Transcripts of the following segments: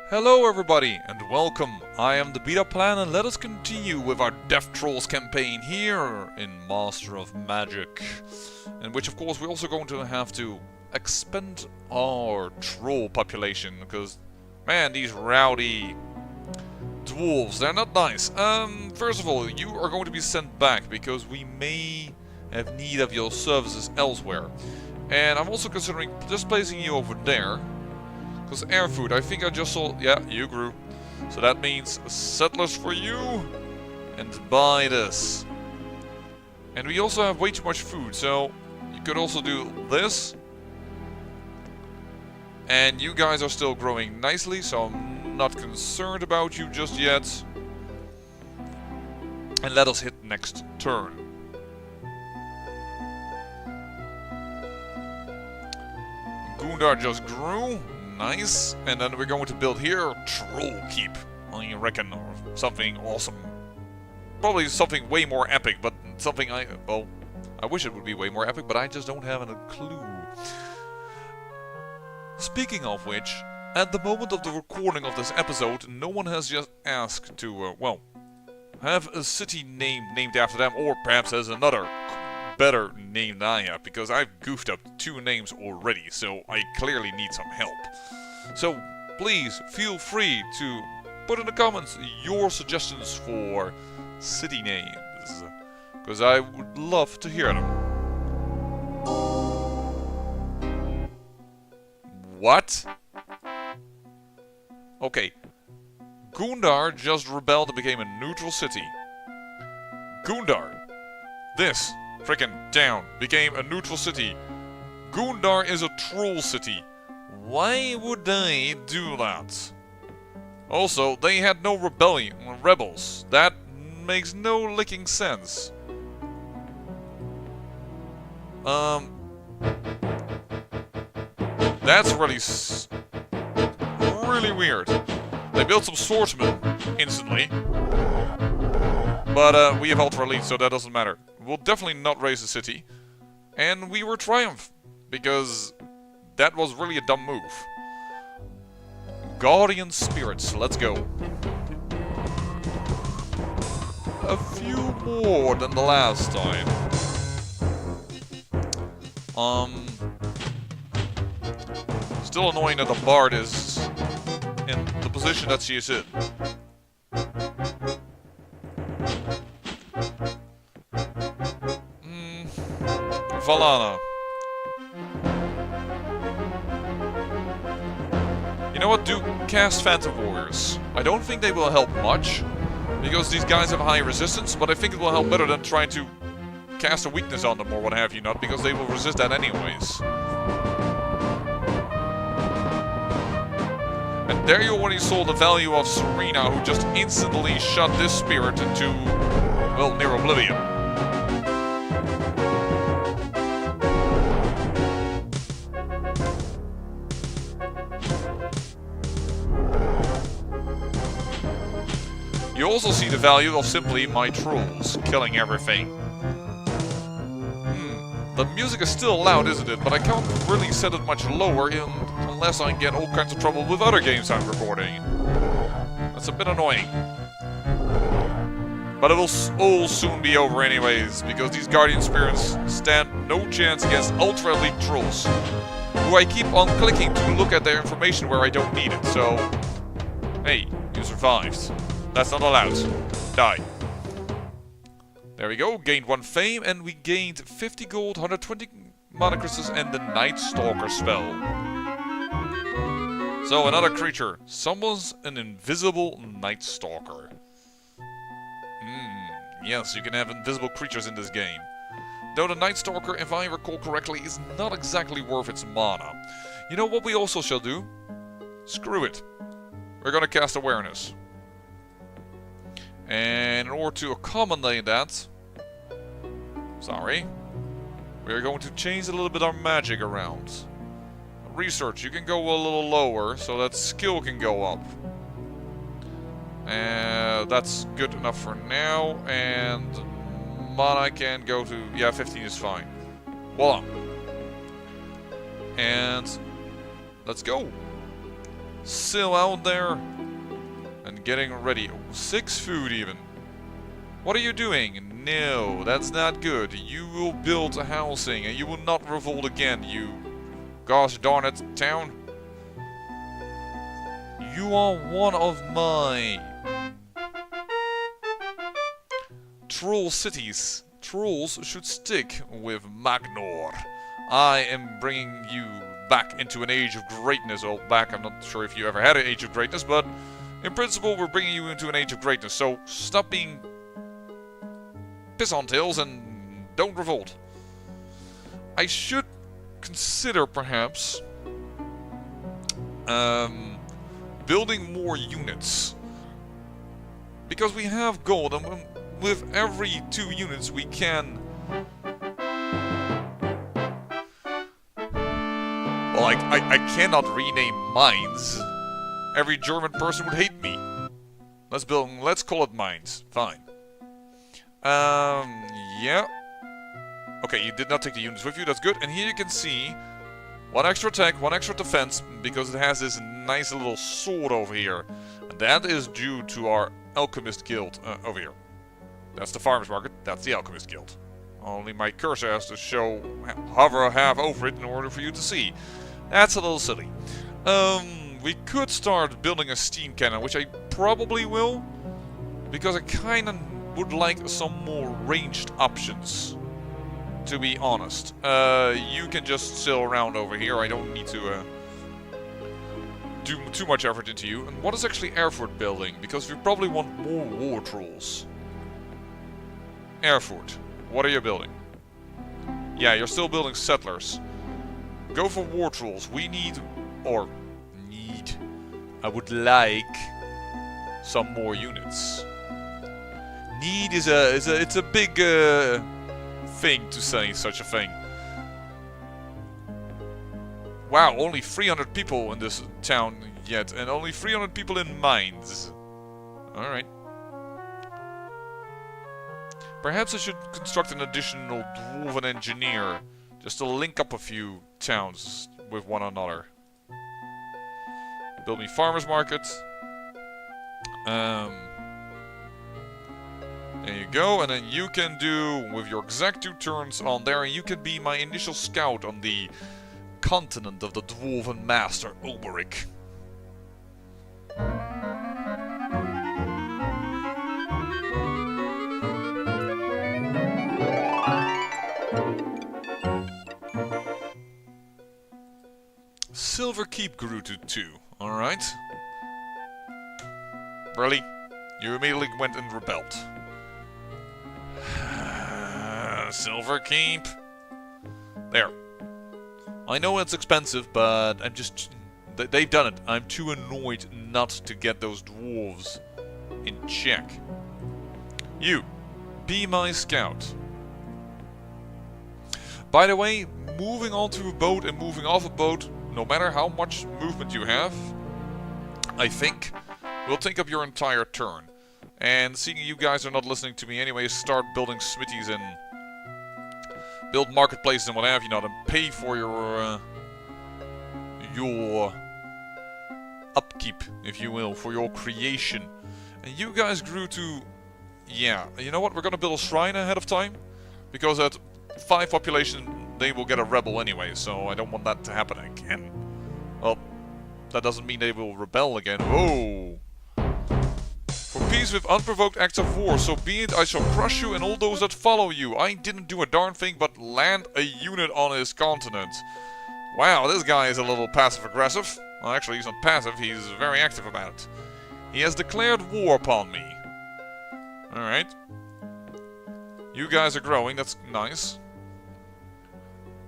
Hello everybody and welcome. I am the Beta Plan and let us continue with our Death Trolls campaign here in Master of Magic. In which of course we're also going to have to expand our troll population because man, these rowdy dwarves, they're not nice. First of all, you are going to be sent back because we may have need of your services elsewhere. And I'm also considering just placing you over there. Because air food, I think I just saw... Yeah, you grew. So that means settlers for you. And buy this. And we also have way too much food, so you could also do this. And you guys are still growing nicely, so I'm not concerned about you just yet. And let us hit next turn. Gundar just grew. Nice. And then we're going to build here Troll Keep, I reckon, or something awesome. Probably something way more epic, but something well, I wish it would be way more epic, but I just don't have a clue. Speaking of which, at the moment of the recording of this episode, no one has just asked to, well, have a city named after them, or perhaps as another better name than I have, because I've goofed up 2 names already, so I clearly need some help. So please feel free to put in the comments your suggestions for city names, because I would love to hear them. What? Okay. Gundar just rebelled and became a neutral city. Gundar. This frickin' town became a neutral city. Gundar is a troll city. Why would they do that? Also, they had no rebels. That makes no licking sense. That's really weird. They built some swordsmen instantly. But we have Ultra Elite, so that doesn't matter. We'll definitely not raise the city. And we were triumph, because that was really a dumb move. Guardian Spirits, let's go. A few more than the last time. Still annoying that the Bard is in the position that she is in. Valana. You know what? Do cast Phantom Warriors. I don't think they will help much, because these guys have high resistance, but I think it will help better than trying to cast a weakness on them or what have you not, because they will resist that anyways. And there you already saw the value of Serena, who just instantly shot this spirit into, well, near oblivion. You also see the value of simply my trolls killing everything. The music is still loud, isn't it? But I can't really set it much lower unless I get all kinds of trouble with other games I'm recording. That's a bit annoying. But it will all soon be over anyways, because these Guardian Spirits stand no chance against Ultra Elite Trolls, who I keep on clicking to look at their information where I don't need it, so... Hey, you survived. That's not allowed. Die. There we go, gained 1 fame, and we gained 50 gold, 120 mana crystals, and the Night Stalker spell. So, another creature. Someone's an invisible Night Stalker. Yes, you can have invisible creatures in this game. Though the Night Stalker, if I recall correctly, is not exactly worth its mana. You know what we also shall do? Screw it. We're gonna cast Awareness. And in order to accommodate that, we're going to change a little bit our magic around. Research, you can go a little lower, so that skill can go up. And that's good enough for now, and mana can go to, yeah, 15 is fine. Voila. And let's go. still out there and getting ready. 6 food even. What are you doing? No, that's not good. You will build a housing and you will not revolt again, you gosh darn it town. You are one of my troll cities. Trolls should stick with Magnor. I am bringing you back into an age of greatness. Well, back, I'm not sure if you ever had an age of greatness, but in principle, we're bringing you into an age of greatness. So stop being piss on tails and don't revolt. I should consider perhaps building more units, because we have gold, and with every 2 units we can. Well, I cannot rename mines. Every German person would hate me. Let's call it mines. Fine. Yeah. Okay, you did not take the units with you, that's good. And here you can see 1 extra attack, 1 extra defense, because it has this nice little sword over here. And that is due to our Alchemist Guild over here. That's the Farmer's Market, that's the Alchemist Guild. Only my cursor has to hover a half over it in order for you to see. That's a little silly. We could start building a steam cannon, which I probably will, because I kinda would like some more ranged options, to be honest. You can just sail around over here, I don't need to do too much effort into you. And what is actually Erfurt building? Because we probably want more war trolls. Erfurt, what are you building? Yeah, you're still building settlers. Go for war trolls. We need, I would like some more units. Need is it's a big thing to say such a thing. Wow, only 300 people in this town yet, and only 300 people in mines. Alright. Perhaps I should construct an additional dwarven engineer, just to link up a few towns with one another. Build me farmer's market. There you go, and then you can do, with your exact 2 turns on there, you can be my initial scout on the continent of the Dwarven Master, Oberic. Silver Keep grew to 2, alright. Really? You immediately went and rebelled. Silver Keep. There. I know it's expensive, but I'm just... They've done it. I'm too annoyed not to get those dwarves in check. You, be my scout. By the way, moving onto a boat and moving off a boat, no matter how much movement you have, I think, will take up your entire turn. And seeing you guys are not listening to me anyway, start building smithies and build marketplaces and what have you not, and pay for your upkeep, if you will, for your creation. And you guys grew to... Yeah, you know what? We're gonna build a shrine ahead of time, because at 5 population, they will get a rebel anyway, so I don't want that to happen again. Well, that doesn't mean they will rebel again. Whoa! For peace with unprovoked acts of war, so be it, I shall crush you and all those that follow you. I didn't do a darn thing but land a unit on his continent. Wow, this guy is a little passive-aggressive. Well, actually, he's not passive, he's very active about it. He has declared war upon me. Alright. You guys are growing, that's nice.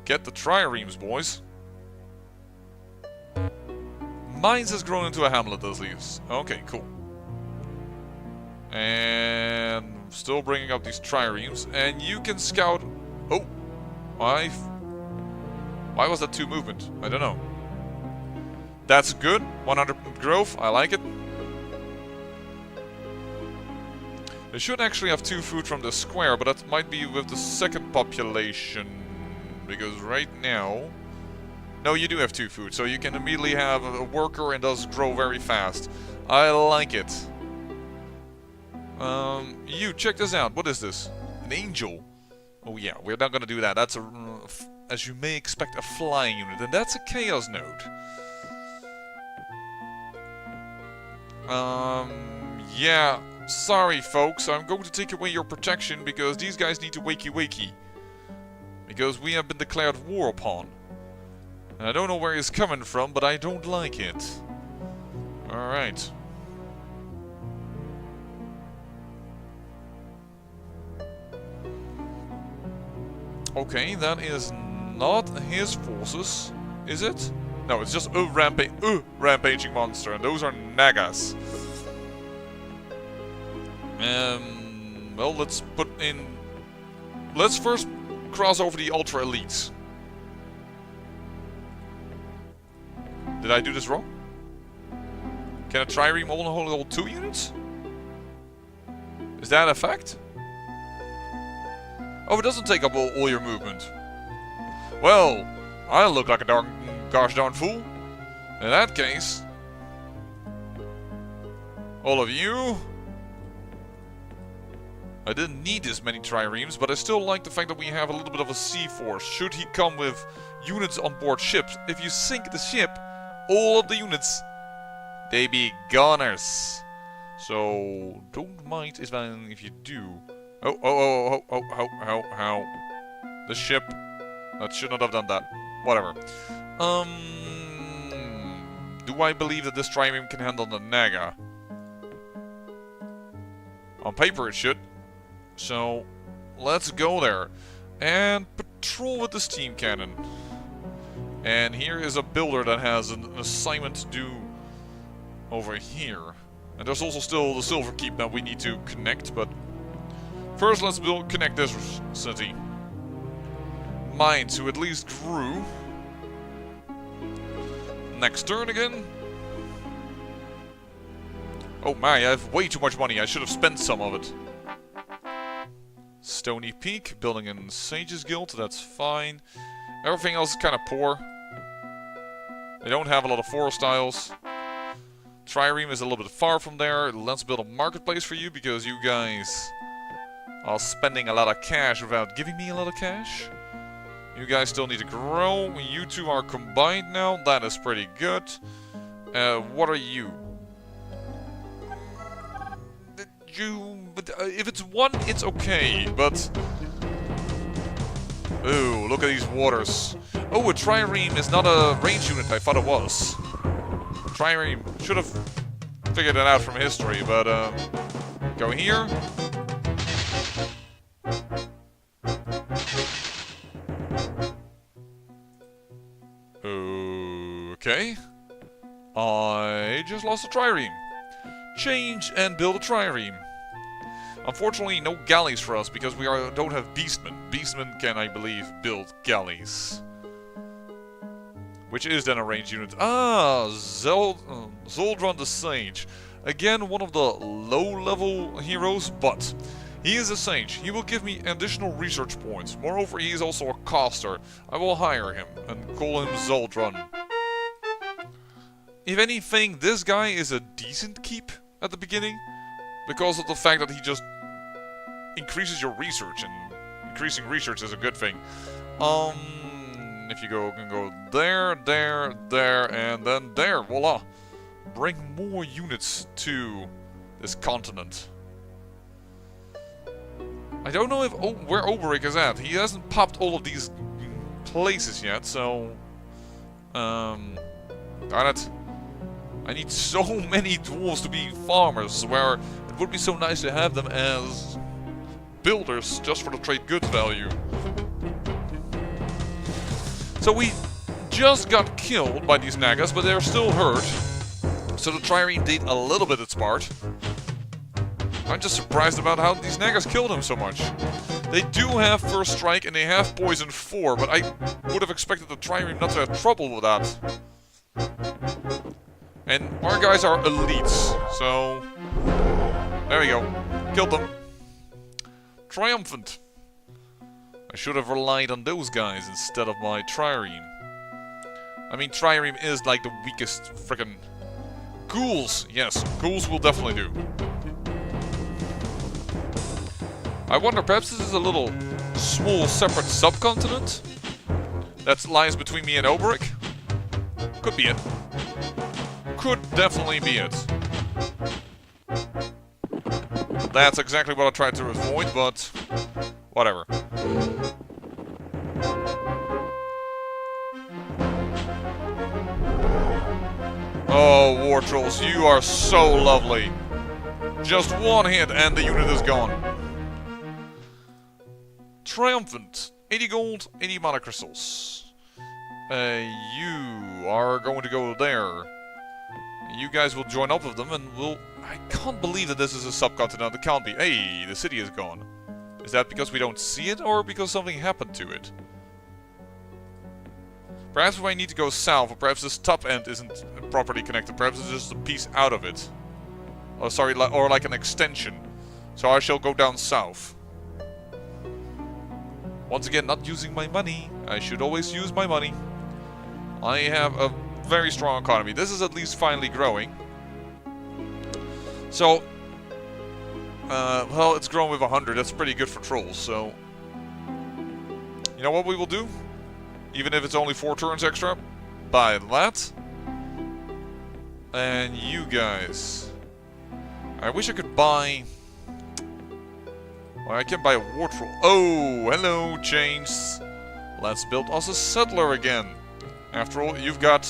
Get the triremes, boys. Mines has grown into a hamlet, at least. Okay, cool. And still bringing up these triremes. And you can scout... Oh! Why was that 2 movement? I don't know. That's good. 100 growth. I like it. They should actually have 2 food from the square, but that might be with the second population. Because right now... No, you do have 2 food, so you can immediately have a worker and does grow very fast. I like it. You, check this out. What is this? An angel. Oh yeah, we're not gonna do that. That's a, as you may expect, a flying unit. And that's a chaos node. Yeah. Sorry, folks. I'm going to take away your protection because these guys need to wakey wakey. Because we have been declared war upon. And I don't know where he's coming from, but I don't like it. Alright. Okay, that is not his forces, is it? No, it's just a rampaging monster, and those are Nagas. Well, let's put in... Let's first cross over the Ultra Elites. Did I do this wrong? Can a Trireme only hold 2 units? Is that a fact? Oh, it doesn't take up all your movement. Well, I look like a gosh darn fool. In that case... All of you... I didn't need this many triremes, but I still like the fact that we have a little bit of a sea force. Should he come with units on board ships, if you sink the ship, all of the units, they be goners. So, don't mind if you do. Oh. The ship. That should not have done that. Whatever. Do I believe that this trireme can handle the Naga? On paper it should. So, let's go there. And patrol with the steam cannon. And here is a builder that has an assignment to do over here. And there's also still the Silver Keep that we need to connect, but... First, let's connect this city. Mines, who at least grew. Next turn again. Oh my, I have way too much money. I should have spent some of it. Stony Peak, building in Sage's Guild, that's fine. Everything else is kind of poor. They don't have a lot of forest styles. Trireme is a little bit far from there. Let's build a marketplace for you because you guys are spending a lot of cash without giving me a lot of cash. You guys still need to grow. You two are combined now. That is pretty good. What are you? If it's 1, it's okay, but... Ooh, look at these waters. Oh, a trireme is not a range unit. I thought it was. Trireme should have figured it out from history, but go here. Okay. I just lost a trireme. Change and build a trireme. Unfortunately, no galleys for us because we don't have beastmen. Beastmen can, I believe, build galleys. Which is then a ranged unit. Ah, Zoldron the Sage. Again, one of the low-level heroes, but he is a sage. He will give me additional research points. Moreover, he is also a caster. I will hire him and call him Zoldron. If anything, this guy is a decent keep at the beginning. Because of the fact that he just increases your research, and increasing research is a good thing. If you can go there, there, there, and then there, voila. Bring more units to this continent. I don't know if where Oberic is at. He hasn't popped all of these places yet, so... Darn it. I need so many dwarves to be farmers, where it would be so nice to have them as builders just for the trade goods value. So we just got killed by these Nagas, but they're still hurt. So the trireme did a little bit its part. I'm just surprised about how these Nagas killed him so much. They do have First Strike and they have Poison 4, but I would have expected the trireme not to have trouble with that. And our guys are elites, so... There we go. Killed them. Triumphant. I should have relied on those guys instead of my trireme. I mean, trireme is like the weakest frickin'... Ghouls! Yes, ghouls will definitely do. I wonder, perhaps this is a little small separate subcontinent that lies between me and Oberic? Could be it. Could definitely be it. That's exactly what I tried to avoid, but whatever. Oh, War Trolls, you are so lovely. Just one hit and the unit is gone. Triumphant. 80 gold, 80 mana crystals. You are going to go there. You guys will join up with them and we'll... I can't believe that this is a subcontinent. It can't be. Hey, the city is gone. Is that because we don't see it or because something happened to it? Perhaps we need to go south, or perhaps this top end isn't properly connected. Perhaps it's just a piece out of it. Oh, sorry, or like an extension. So I shall go down south. Once again, not using my money. I should always use my money. I have a very strong economy. This is at least finally growing. So, well, it's grown with 100. That's pretty good for trolls, so... You know what we will do? Even if it's only 4 turns extra. Buy that. And you guys... I wish I could buy... Well, I can buy a war troll. Oh, hello, Chains. Let's build us a settler again. After all, you've got...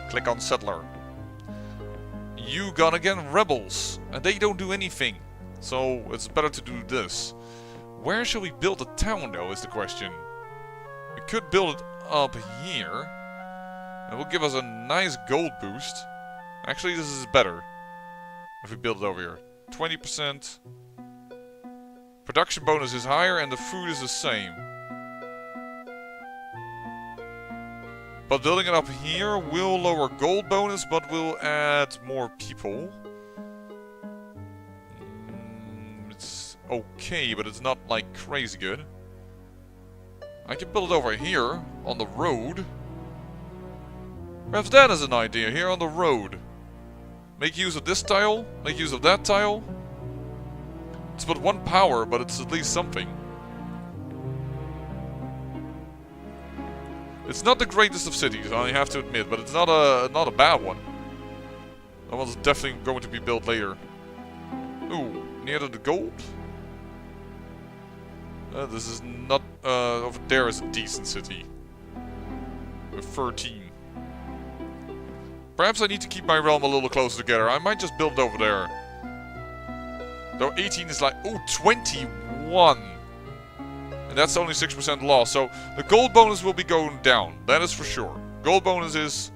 Click on settler. You got again rebels. And they don't do anything. So it's better to do this. Where shall we build a town, though, is the question. We could build it up here. It will give us a nice gold boost. Actually, this is better. If we build it over here. 20%. Production bonus is higher and the food is the same. But building it up here will lower gold bonus, but will add more people. It's okay, but it's not like crazy good. I can build it over here, on the road. Perhaps that is an idea, here on the road. Make use of this tile, make use of that tile. It's but 1 power, but it's at least something. It's not the greatest of cities, I have to admit, but it's not a bad one. That one's definitely going to be built later. Ooh, near to the gold. This is not... over there is a decent city. With 13. Perhaps I need to keep my realm a little closer together. I might just build over there. Though 18 is like... Oh, 21! And that's only 6% loss. So the gold bonus will be going down. That is for sure. Gold bonus is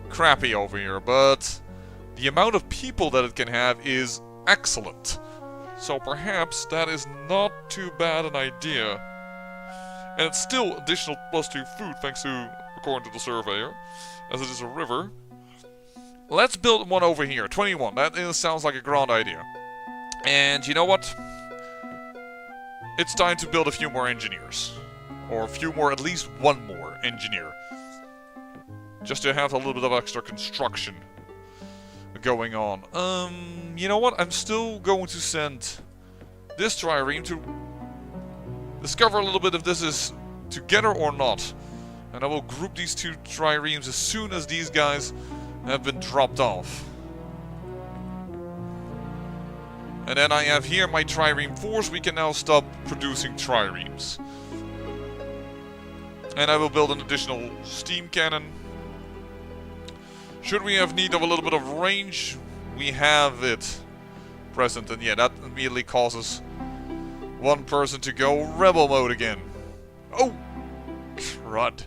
crappy over here. But the amount of people that it can have is excellent. So perhaps that is not too bad an idea. And it's still additional +2 food, thanks to, according to the surveyor, as it is a river. Let's build one over here, 21. That sounds like a grand idea. And you know what? It's time to build a few more engineers. Or a few more, at least one more engineer. Just to have a little bit of extra construction going on. You know what? I'm still going to send this trireme to discover a little bit if this is together or not. And I will group these 2 triremes as soon as these guys have been dropped off. And then I have here my trireme force. We can now stop producing triremes. And I will build an additional steam cannon. Should we have need of a little bit of range, we have it present. And yeah, that immediately causes one person to go rebel mode again. Oh! Crud.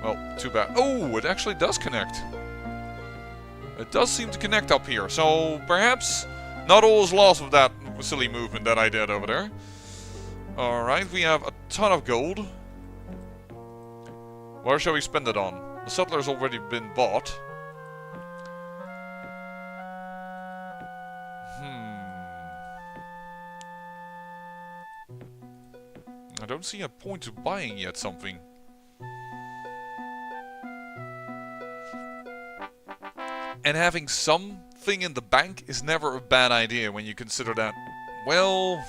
Well, too bad. Oh, it actually does connect. It does seem to connect up here. So perhaps not all is lost with that silly movement that I did over there. Alright, we have a ton of gold. Where shall we spend it on? The settler's already been bought. I don't see a point to buying yet something. And having something in the bank is never a bad idea when you consider that, well,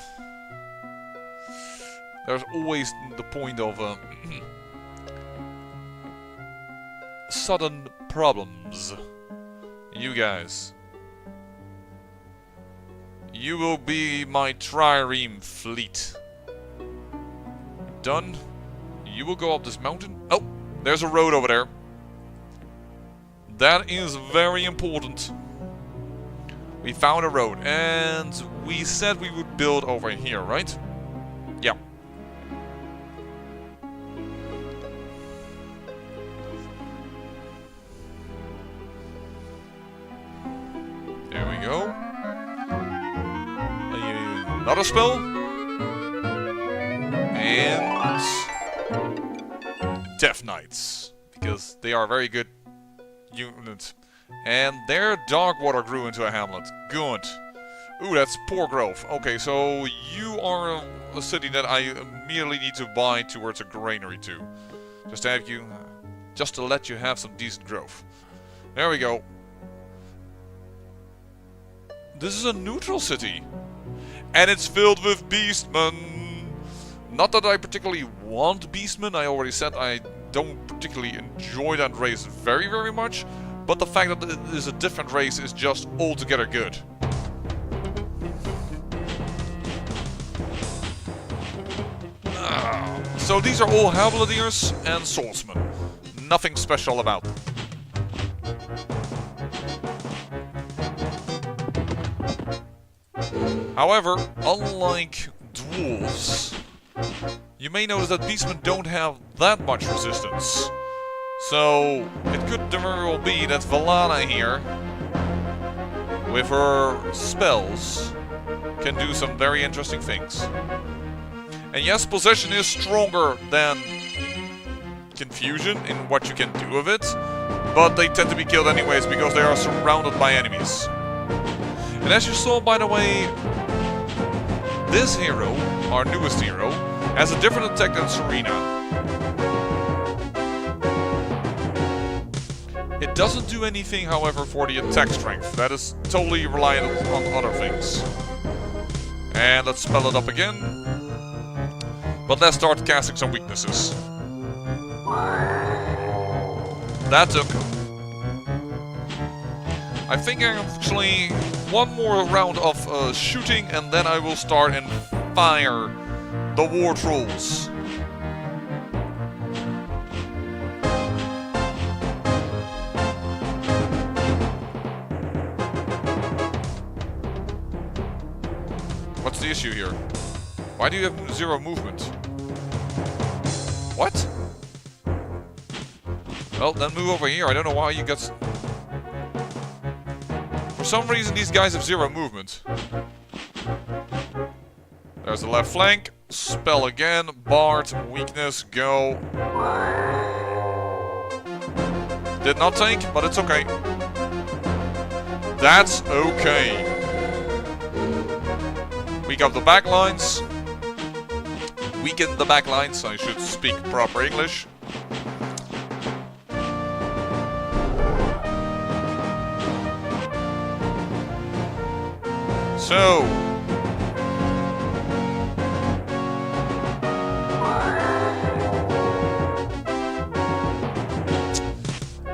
there's always the point of sudden problems. You guys. You will be my trireme fleet. Done. You will go up this mountain. Oh, there's a road over there. That is very important. We found a road, and we said we would build over here, right? Yeah. There we go. Another spell. And Death Knights, because they are very good unit. And their dark water grew into a hamlet. Good. Ooh, that's poor growth. Okay, so you are a city that I immediately need to buy towards a granary too. Just to have you, just to let you have some decent growth. There we go. This is a neutral city. And it's filled with beastmen. Not that I particularly want beastmen. I already said I don't particularly enjoy that race very, very much. But the fact that it is a different race is just altogether good. So these are all halberdiers and swordsmen. Nothing special about them. However, unlike dwarves, you may notice that beastmen don't have that much resistance. So, it could very well be that Valana here, with her spells, can do some very interesting things. And yes, possession is stronger than confusion in what you can do with it, but they tend to be killed anyways because they are surrounded by enemies. And as you saw, by the way, this hero, our newest hero, has a different attack than Serena. It doesn't do anything, however, for the attack strength. That is totally reliant on other things. And let's spell it up again. But let's start casting some weaknesses. That took. I think actually one more round of shooting, and then I will start and fire the war trolls. What's the issue here? Why do you have 0 movement? What? Well, then move over here. I don't know why you got... For some reason, these guys have 0 movement. There's the left flank. Spell again. Bard. Weakness. Go. Did not take, but it's okay. That's okay. Weak up the back lines. Weaken the back lines. I should speak proper English. So,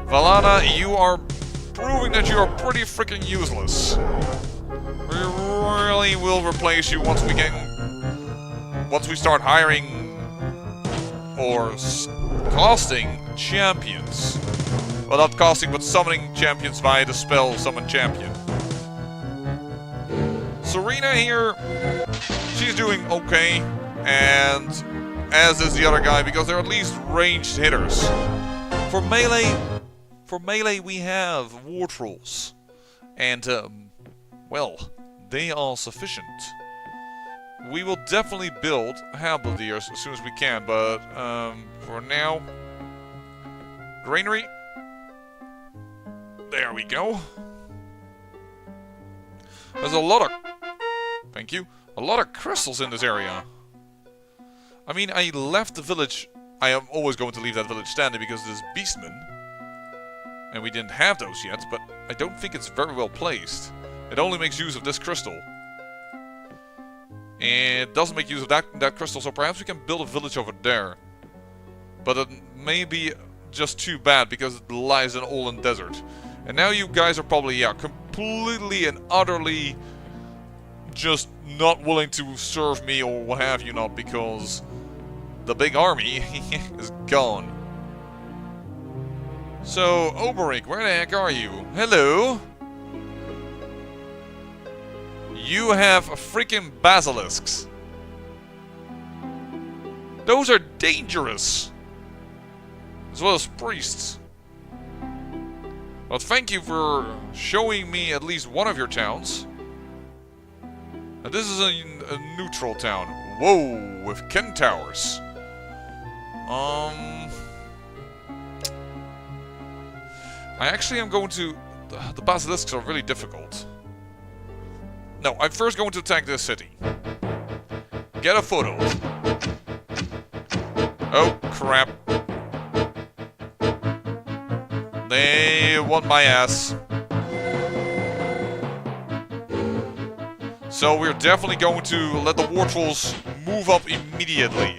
Valana, you are proving that you are pretty freaking useless. We really will replace you once we start hiring or casting champions. Well, not casting, but summoning champions via the spell Summon Champion. Serena here, she's doing okay, and as is the other guy, because they're at least ranged hitters. For melee we have war trolls, and well, they are sufficient. We will definitely build halberdiers as soon as we can, but for now, granary. There we go. There's a lot of... Thank you. A lot of crystals in this area. I mean, I left the village. I am always going to leave that village standing because there's beastmen. And we didn't have those yet, but I don't think it's very well placed. It only makes use of this crystal. And it doesn't make use of that crystal, so perhaps we can build a village over there. But it may be just too bad because it lies in all in desert. And now you guys are probably, yeah, completely and utterly just not willing to serve me or what have you not, because the big army is gone. So, Oberink, where the heck are you? Hello? You have freaking basilisks. Those are dangerous. As well as priests. But thank you for showing me at least one of your towns. And this is a neutral town. Whoa, with Ken Towers. I actually am going to... The basilisks are really difficult. No, I'm first going to attack this city. Get a photo. Oh, crap. They want my ass. So we're definitely going to let the war trolls move up immediately.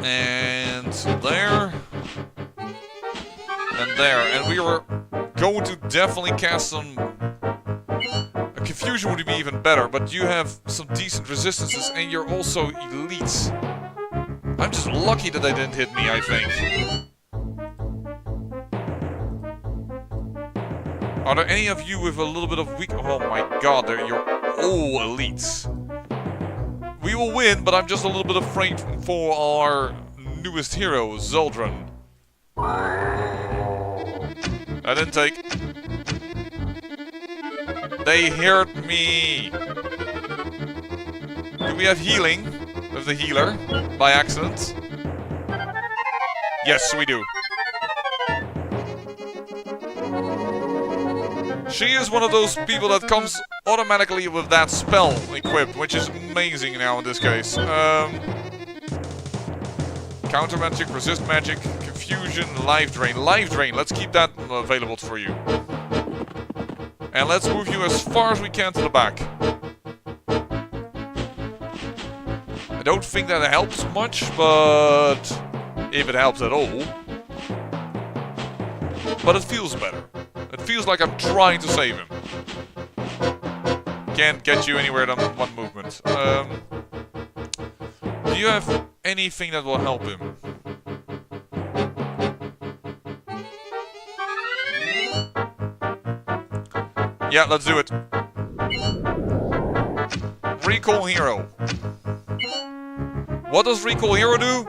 And there. And there. And we are going to definitely cast some... Confusion would be even better, but you have some decent resistances and you're also elites. I'm just lucky that they didn't hit me, I think. Are there any of you with a little bit of weak... Oh my god, you're all elites. We will win, but I'm just a little bit afraid for our newest hero, Zoldran. I didn't take... They hurt me! Do we have healing with the healer by accident? Yes, we do. She is one of those people that comes automatically with that spell equipped, which is amazing now in this case. Counter magic, resist magic, confusion, life drain. Life drain, let's keep that available for you. And let's move you as far as we can to the back. I don't think that helps much, but if it helps at all. But it feels better. It feels like I'm trying to save him. Can't get you anywhere in one movement. Do you have anything that will help him? Yeah, let's do it. Recall hero. What does recall hero do?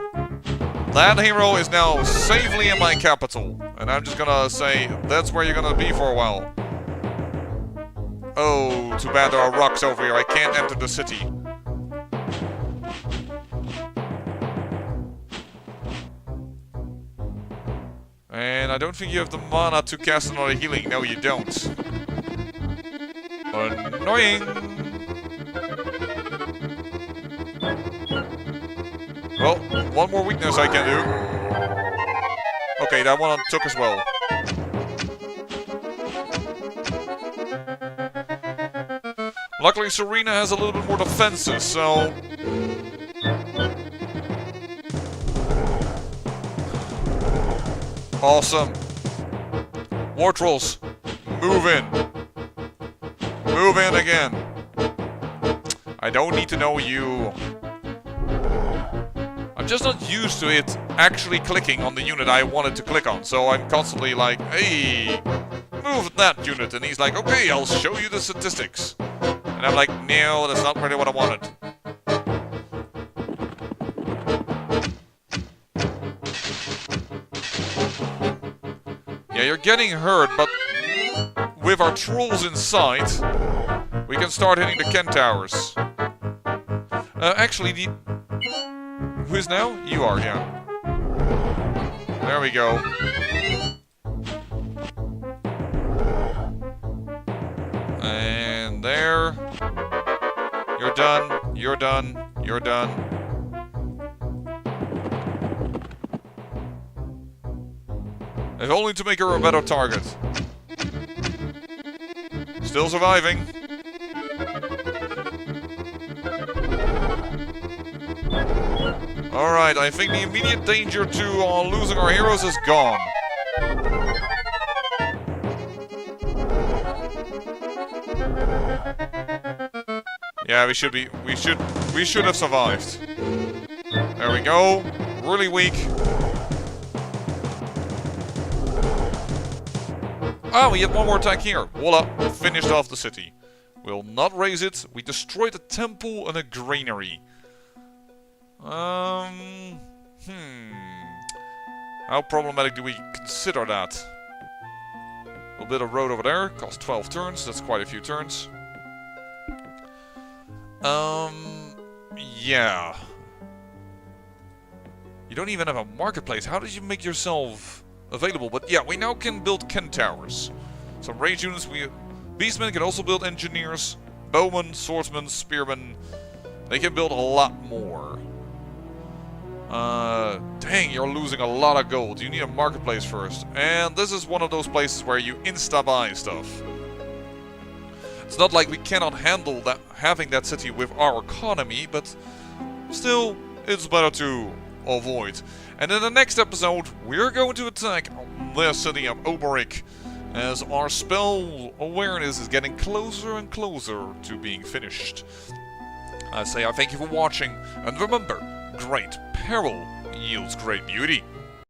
That hero is now safely in my capital. And I'm just gonna say, that's where you're gonna be for a while. Oh, too bad there are rocks over here. I can't enter the city. And I don't think you have the mana to cast another healing. No, you don't. Annoying! Well, one more weakness I can do. Okay, that one took as well. Luckily, Serena has a little bit more defenses, so... Awesome. War Trolls, move in. Move in again. I don't need to know you. I'm just not used to it actually clicking on the unit I wanted to click on, so I'm constantly like, hey, move that unit, and he's like, okay, I'll show you the statistics. And I'm like, no, that's not really what I wanted. Yeah, you're getting hurt, but with our trolls in sight, we can start hitting the Ken Towers. Actually, the... Who is now? You are, yeah. There we go. done. You're done. You're done. If only to make her a better target. Still surviving. Alright, I think the immediate danger to losing our heroes is gone. Yeah, we should have survived. There we go. Really weak. Ah, we had one more attack here. Voila, finished off the city. We'll not raise it. We destroyed a temple and a granary. How problematic do we consider that? We'll build a road over there. Cost 12 turns. That's quite a few turns. Yeah. You don't even have a marketplace. How did you make yourself available? But yeah, we now can build Ken Towers. Some range units. Beastmen can also build engineers, bowmen, swordsmen, spearmen. They can build a lot more. Dang, you're losing a lot of gold. You need a marketplace first. And this is one of those places where you insta-buy stuff. It's not like we cannot handle that having that city with our economy, but still, it's better to avoid. And in the next episode, we're going to attack the city of Oberic, as our spell awareness is getting closer and closer to being finished. I say I thank you for watching, and remember, great peril yields great beauty.